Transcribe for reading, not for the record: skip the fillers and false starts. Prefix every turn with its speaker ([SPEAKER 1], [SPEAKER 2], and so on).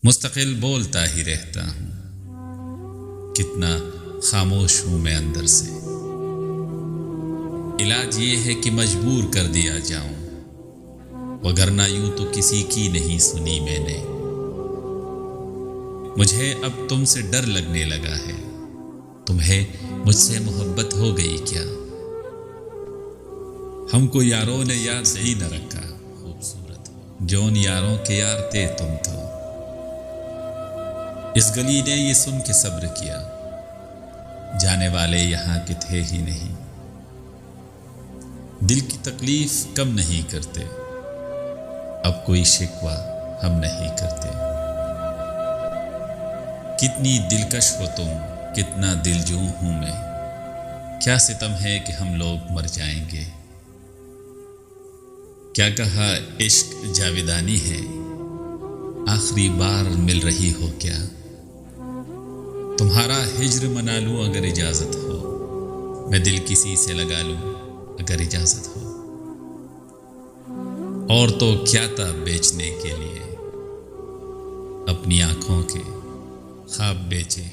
[SPEAKER 1] مستقل بولتا ہی رہتا ہوں، کتنا خاموش ہوں میں اندر سے۔ علاج یہ ہے کہ مجبور کر دیا جاؤں، وگرنہ یوں تو کسی کی نہیں سنی میں نے۔ مجھے اب تم سے ڈر لگنے لگا ہے، تمہیں مجھ سے محبت ہو گئی کیا؟ ہم کو یاروں نے یاد نہیں نہ رکھا، خوبصورت جون یاروں کے یار تھے تم تو۔ اس گلی نے یہ سن کے صبر کیا، جانے والے یہاں کے تھے ہی نہیں۔ دل کی تکلیف کم نہیں کرتے، اب کوئی شکوہ ہم نہیں کرتے۔ کتنی دلکش ہو تم، کتنا دلجوں ہوں میں، کیا ستم ہے کہ ہم لوگ مر جائیں گے۔ کیا کہا عشق جاویدانی ہے، آخری بار مل رہی ہو کیا؟ تمہارا ہجر منا لوں اگر اجازت ہو، میں دل کسی سے لگا لوں اگر اجازت ہو۔ اور تو کیا تھا بیچنے کے لیے، اپنی آنکھوں کے خواب بیچے